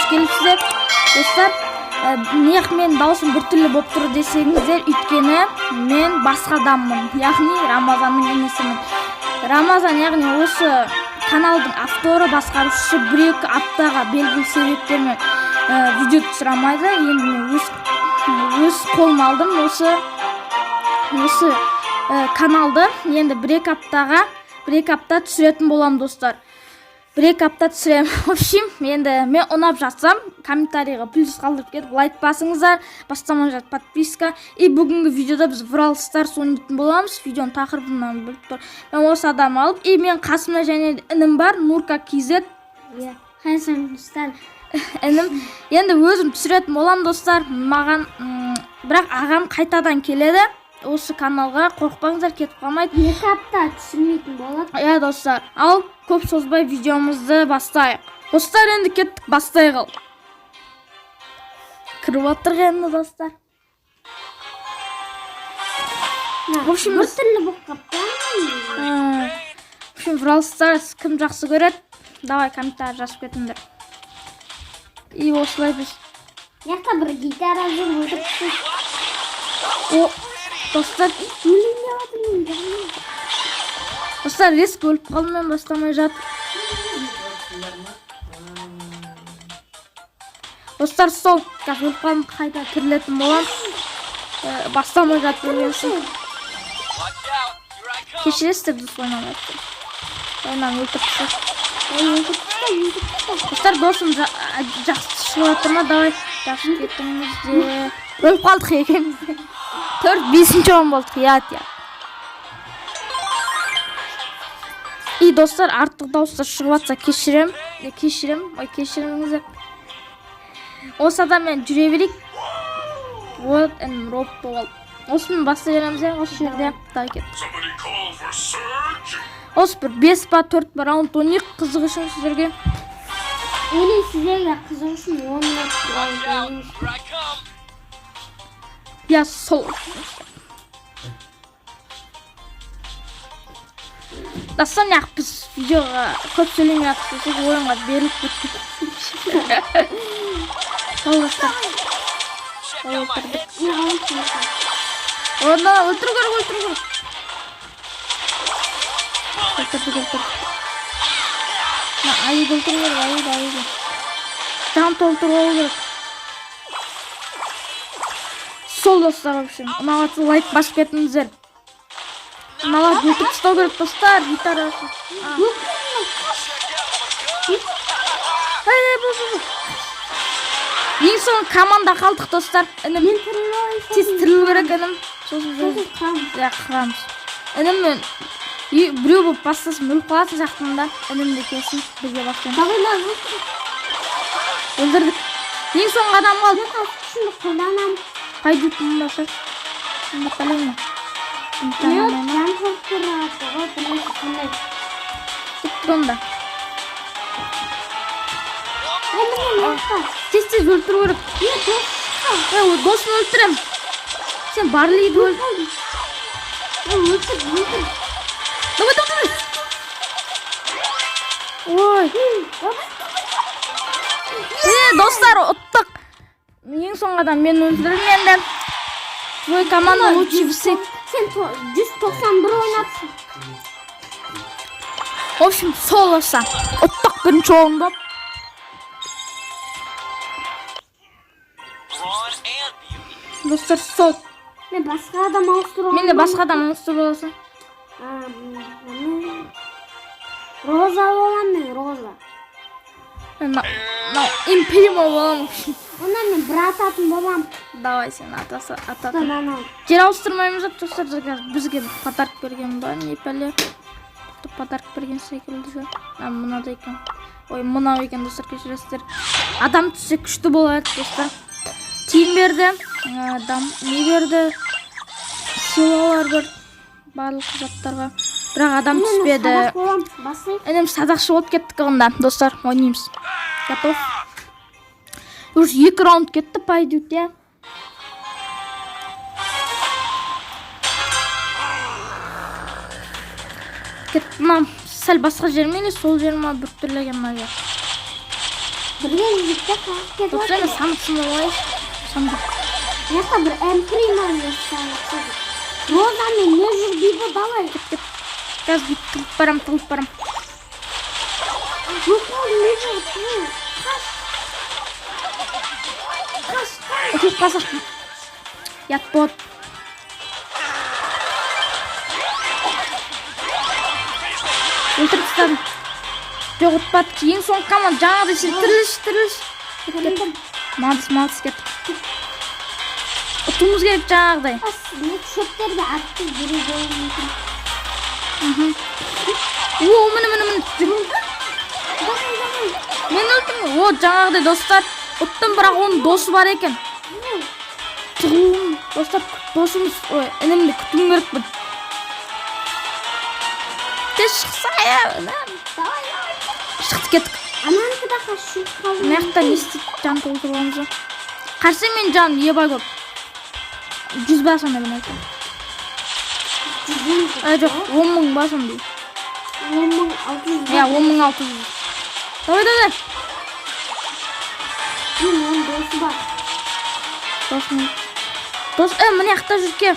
келіпсіздер. Достар, неғып мен даусым біртүрлі болып тұр десеңіздер, өйткені мен басқа адаммын, яғни Рамазанның енесімін. Рамазан, яғни осы каналдың авторы, басқарушысы 1-2 аптаға белгілі себептермен видео түсірамайды. Енді мен өз қолыма алдым осы каналды. Енді 1-2 апта түсіретін болам, достар. 1-2 апта түсірем. В общем, енді мен ұнап жатсам, комментарийға плюс қалдырып кетіп, лайк басыңыздар, бастамай жат подписка. И бүгінгі видеода біз Brawl Stars ойнайтын боламыз. Видеоның тақырыбынан біліп тұр. Мен осы адам алып, и мен қасымда және інім бар, Нурка KZ. Қайсыңыздар? Інім. Енді өзім түсіретін болам, достар. Маған, бірақ ағам қайтадан келеді. Осы каналға қорықпаңыздар, кетіп қалмайды. 2 апта түсірмейтін болады. Иә, достар. Ал көп созбай видеомызды бастайық. Достар, енді кеттік, бастайық. Кіріп отырық енді, достар. В общем, біртүрлі болып қапты. В общем, Brawl Stars кім жақсы көреді? Давай комментарий жазып кетіңдер. И осылай біз. Яқта бір гитара жүр отырып. О, достар, достар, реск өліп қалдым, мен бастамай жатып. Достар, сол, өліп қалдым, қайта тірілетін болам. Бастамай жатып өлгенсін. Кешіресіздер, дос ойнамайды. Ойнам өлтіріпсіз. Достар, досым жақсы шығып отырма, давай жақсы кетіңізде. Өліп қалдық екенімізде. 4-5-ші орын болдық, я. И достар, артық дауыстар шығып жатса кешіріміңіздер. Осы адаммен жүре берейік. Вот, роп болғал. Осымен баста жеріміз осы жерде. Дай кет. Осы бір 5 па 4 па раунд ойнайық, қызық үшін сіздерге. Или сіздерге қызық үшін 10 раунд ойнайық. Я сол. Дастан яқ біз видеоға көп сөйлемей атып, ойынға беріліп бүттік. Сол дастар. Орында өлтіру керек. Айып өлтіру керек. Жан толтыру керек. Сол достар, вообще. Ұнағатсы лайк басып кетіңіздер. Ұнағат өлтіріп ұстау керек, достар. Гитара. Ең соң команда қалдық, достар. Інім. Тез тірілу керек, інім. Қырамыз. Інім мен біреу болып бастасын, өліп қаласын жақтымда. Інімді кесін, бірге бастайын. Өлдірдік. Ең соң адам қалды. Пойдут мұндасы. Мұнда қалайма. Тұнда. Тез өлтіру керек. Досын өлтірем. Сен барлайды өлтір. Ой. Достар, ұттық. Ең соңғадан мен өлтірім енді. Твой команда лучше висит. Сен 191 ойнапсың. В общем, сол оса. Ұттық бірінші орын боп. Достар, сол. Мен басқа адам ауыстыру. Мен де басқа адам ауыстыру олсын. Роза болам мен, Роза. Импримо болам. Онда мен бір ататын болам. Давай сен ататын. Жер ауыстырмаймыз деп, достар, бізге подарок берген ба, не пәле. Подарок берген секілді. Мынада екен. Ой, мынау екен, достар, кешіресіздер. Адам түссе күшті болады, достар. Тим берді, не берді, силалар берді, барлық заттарға. Бірақ адам түспеді. Інім садақшы болып кеттік онда, достар, ойнаймыз. Готов. Уже 2 раунд кетті, пойдут, я. Кетті, сәл басқа жермен, сол жеріме бір түрлеген мағия. Бірге жүзікте қалып кетіп Достар мен сандықсын болайын. Сандық. Яқта бір эмприман жасаңыз. Роза мен не жүр бейбі давай. Қазір бүйтіп тығып барам. Жоқ не жүр қаш. Өтіп қалсақ. Ят болады. Өлтіріп тастадым. Жоқ ұтпады. Ең соңғы команда жаңағыдай сен тіріліш. Малдыс кетті. Ұтуымыз керек жаңағыдай. Не шөптерді атты жүре бойы мүмкін. Міне. Мен өлтім. Жаңағыдай достар. Ұттым, бірақ оның досы бар екен. Достар, досымыз, інімді күтуім керек бұл. Тез шықса я. Шықты кеттік. Ананікі да қашу қалды. Маяқта не істейді жан толтырғанымызы. Қарсы мен жан ебай көп. 100 басым да білмейді. Жоқ, 10.000 басым дейді. 10.600. 10.600. Давай. Оның досы бар. Дос, міне ақта жүрке.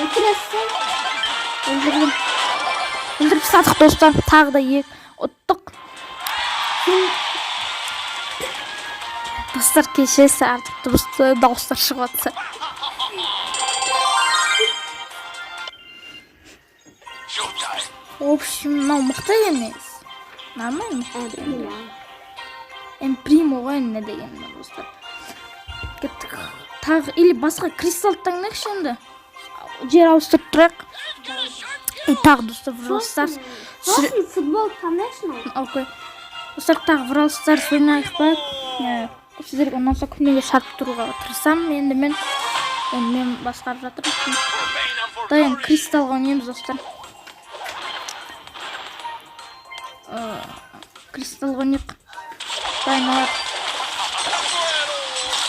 Өтіресің? Өлтіріп сатық достар. Тағы да ек. Ұттық. Достар кешесі артық дыбысты дауыстар шығып атса. В общем, мынау мықты емес. Нормально. Эмпримо ғой не деген достар. Кеттік. Тағы или басқа кристалл таңдайықшы енді. Жер ауыстырып тұрайық. Тағы достар Вралстар. Сосын футбол таңдайықшын ол? Окей. Достар тағы Вралстар ойнайық ба? Сіздерге ұнаса күнеге шарпып тұруға тырысамын. Енді мен басқарып жатырмын. Дайын кристалға ойнаймыз достар. Кристалға ойнайық. Дайын алар.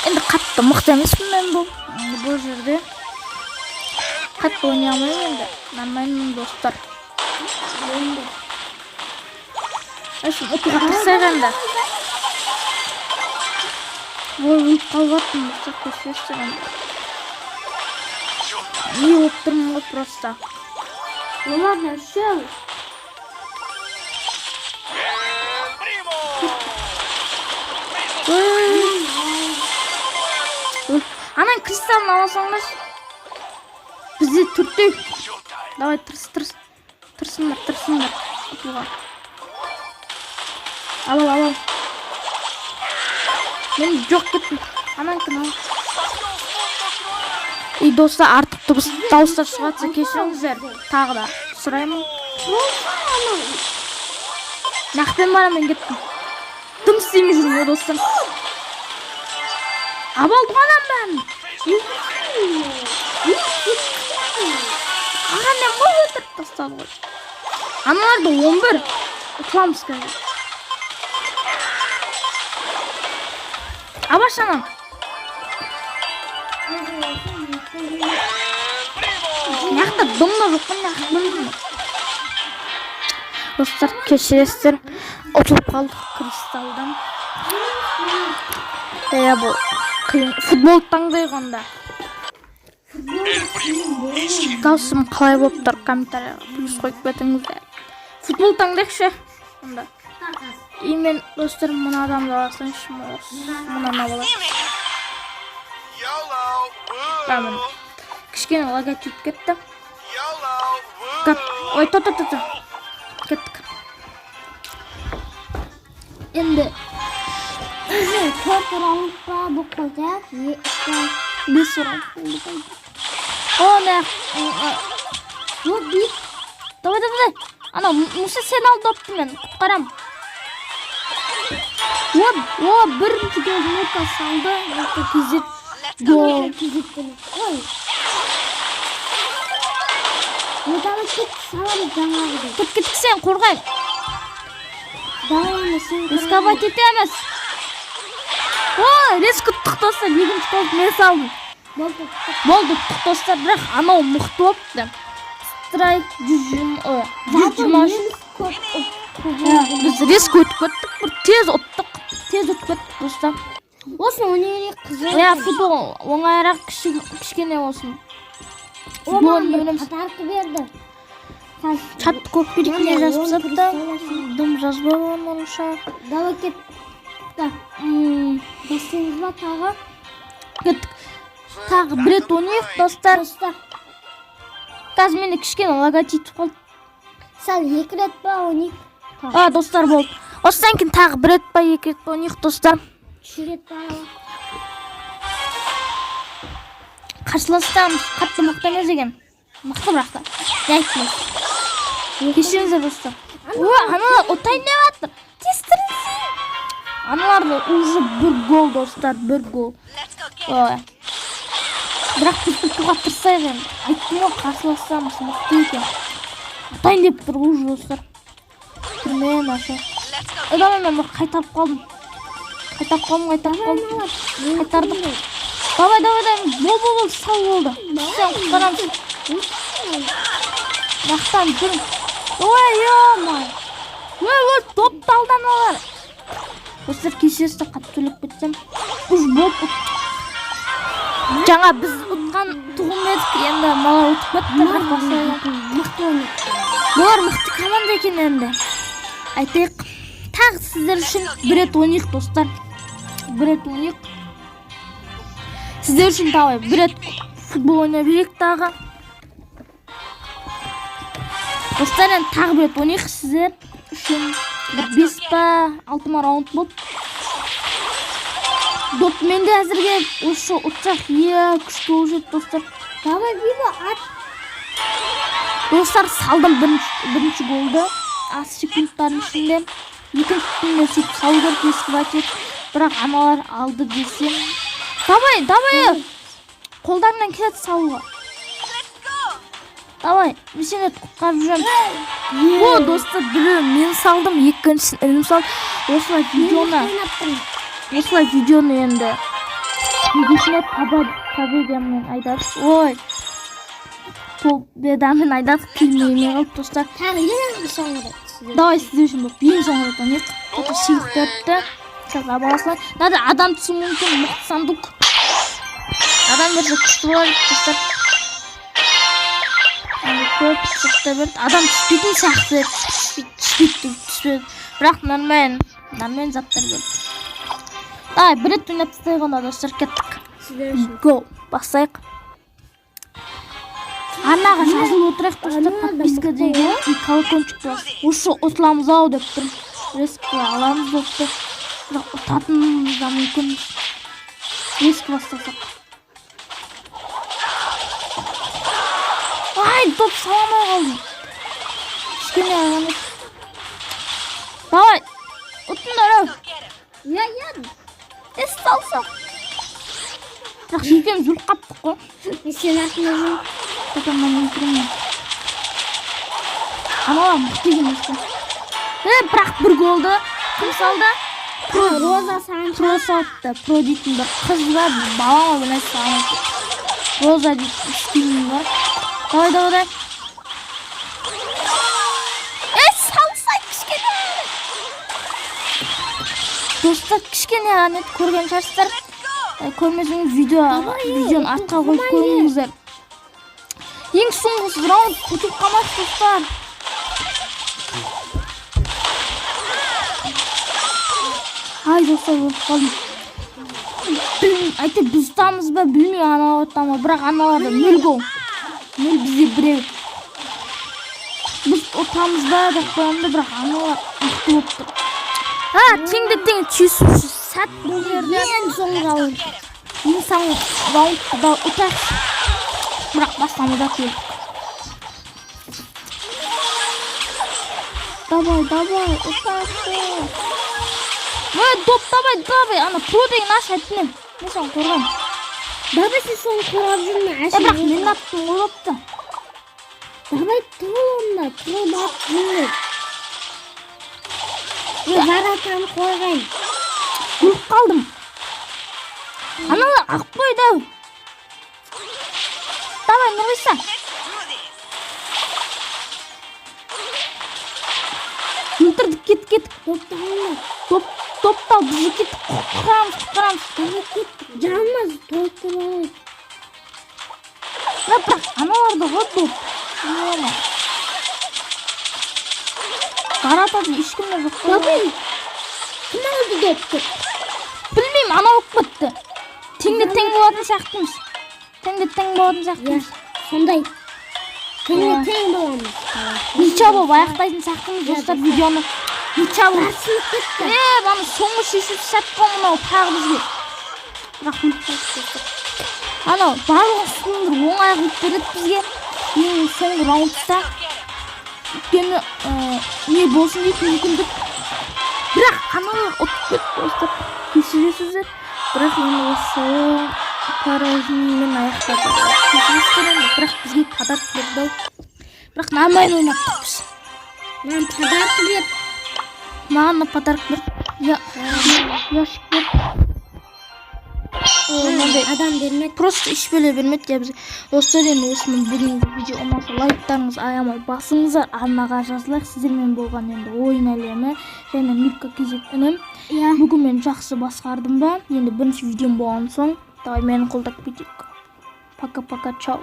Енді қатты мықты емеспін мен бұл жерде. Қатты ойнай алмаймын енді. Нормальный достар. Әшім ұтуға тырысайық енді. Өліп қалғаттым достар көшесіздер енді. Не болып тұрмын ғой просто. Ладно, все. Анан кристалын аласаңыз бізде түртей. Давай тырсыңдар. Ұтуға. Алал. Мен жоқ кеттім. Ананкін ал. И достар артық дауыстар шығатса кешіріңіздер. Тағы да сұраймын. Нақпен барам мен кеттім. Дым істемей жүрмін достар. Абалды ғанам бән. Аға мен бұл өтіріп тастады ғой. Аналарды 11. Ұтыламыз қазір. Абаш анам. Нақта дымда жоқпын нақпын. Достар кешіресіздер. Ұтылып қалдық кристалдан. Бұл футбол таңдайық онда. Даусым қалай болып тұр комментарияға плюс қойып кетіңіздер. Футбол таңдайықшы онда. И мен достар мұны адамды аласыншы мұнана болады. Бәмін. Кішкені логотип кетті. Ой, кеттік. Енді Төрт раундқа бұл қылдық. 5 раунд болды. Жоқ бейт. Давай. Ана, мұсы сен алды опты мен. Құтқарам. Бірінші голдың орта салды. Кезет. Ой. Давай кет салады жаңағы. Кет сен қорғай. Давай сен. Рисковать етеміз. Резко тұқтаса, екінші голды мен салдым. Болды тұқтастар, бірақ анау мұқты опты. Страйк 120. Biz risk өтіп кеттік, бір тез ұттық достар. Осы өнері қызыл. Футбол оңайырақ кішкене болсын. Подаркы берді. Чатты көп берекене жазып жатты. Дым жазбай онша. Давай кет. Бастыңыз ба тағы? Кеттік. Тағы бір рет ойнайық достар. Қазір менде кішкене логотип қалды. Сәл 2 рет па ойнайық? Достар болды. Осыдан кейін тағы бір рет па 2 рет па ойнайық достар. 3 рет па? Қарсыластарымыз қатты мықты емес екен. Мықты бірақта. Не айтпайсыз. Кешіріңіздер достар. Аналар отайын деп жатыр. Тестіріңіздер. Аналарды уже 1 гол достар, 1 гол. Бірақ біз ұтуға тырысайық енді. Айттым ғой, қарсыластарымыз мықты екен. Отайын деп тұр уже достар. Түрмен аша. Мен қайтарып қалдым. Қайтардым. Давай, бол, сау болды. Сен құтқарамыз. Рақтан тұрын. Ой, топты алдан алар. Достар, кешірсі қатты төлеп кетсем. Үш болып ұт. Жаңа біз ұтқан тұғым едік, енді мала ұтып кетті. Бұлар мықты команда екен енді. Айтайық, тағы сіздер үшін бір рет ойнайық достар. Бір рет ойнайық. Сіздер үшін тағы бір рет футбол ойнай берейік тағы. Достар, енді тағы бір рет ойнайық сіздер үшін. 5 па 6 раунд болды. Доп менде әзірге осы ұтсақ күшті болып жетті достар. Давай Бибо ат. Достар, салдым бірінші голды. Аз секундтардың ішінде. Екіншісінде сөйтіп салу керек ескі бәтет. Бірақ аналар алды десем. Давай. Қолдарынан келеді салуға. Давай, біз сені құтқарып жүрем. Достар, бірі мен салдым, екіншісін інім салды. Осылай видеоны енді үйгесіне победамен айдадық. Ой, победамен айдадық, келмейме қалып достар. Давай, сізде үшін бұл ең соңғы рет ойнайық. Тоты сыйлық берді. Қаза баласына. Надо адам түсу мүмкін, мықты сандық. Адам берсе күшті болады достар. Көп сұқты берді. Адам түспейтін сияқты. Түспеді. Бірақ нормально заттар берді. Давай, бір рет ойнап тастайық онда достар, кеттік. Го, басайық. Арнаға жазылып отырайық достар, подписка деген колокольчик бар. Осы ұтыламыз ау деп тұрмын. Рескі аламыз достар. Бірақ ұтатынымыз да мүмкін. Рескі бастасақ. Ай, доп саламай қалдым. Кішкене ағанып. Давай, ұтындар ау. Салсам. Бірақ екеуміз өліп қаптық қой. Сен артына жүр. Мен өлтіремін. Аналар мықты екен достар. Бірақ бір голды кім салды? Роза Санчес. Про салды. Про дейтін бір қыз ба, бала ма білмейді салды. Роза дейтін скинім бар. Давай. Салсай кішкене. Достар, кішкене ғанет көрген шығарсыздар. Көрмесеңіз видеоны артқа қойып көріңіздер. Ең соңғысы раунд ұтып қалмайық достар. Ай достар, өліп қалдым. Айтып біз ұтамыз ба білмей аналар ұтамыз, бірақ аналарда 0 гол. 0 бізде біреу. Біз ұтамыз ба деп қоямды, бірақ аналар ұқты өтті. Теңді түйісуші сәт бұл жерде. Ең соңғы раунд. Ең соңғы раундты да ұтайық. Бірақ бастамызда келдік. Давай, ұтайық. Доп, давай. Ана про деген аш әттінен. Мен соң қорғам. Давай сен соны қорғап жүрме. Бірақ мен аттым ғой допты. Давай тұғыл онда. Тұғыл бап жүрме. Жаратан қойғайын. Өліп қалдым. Аналар ақ қойды. Давай, Нұрғиса. өлтірдік, кеттік. Топта бізге кеттік. Құтқарамыз. Жалмаз толтырып. Бірақ аналарды ғой доп. Қарататын ешкімде жоқ. Кім алды допты? Білмеймін, ана болып кетті. Тең болатын сияқтымыз. Сондай. Тең боламыз. Нича болып аяқтайтын сияқтымыз достар видеоны. Нича болып. Баны соңғы шешіп сәтті мынау тағы бізге. Бірақ анау барлығы сұмдыр оң аяқ өттереді бізге. Ең соңғы раундта. Өйткені не болсын дейді мүмкіндік. Бірақ аналар ұтып кетті достар. Кешіресіздер. Бірақ енді осы поражениемен аяқтады. Кешіресіздер, бірақ бізге подарок берді. Бірақ нормально ойнаттық біз. Маған подарок бер. Маған подарок бер. Яшық бер. Адам бермеді. Просто ішпеле бермеді. Достар, енді осымен бүгінгі видео ұнаса лайктарыңыз аямай басыңыздар. Арнаға жазылайық. Сіздермен болған енді ойын әлемі және Мипка кезектенім. Бүгін мен жақсы басқардым ба? Енді бірінші видеом болған соң давай мені қолдап кетейік. Пока-пока, чао.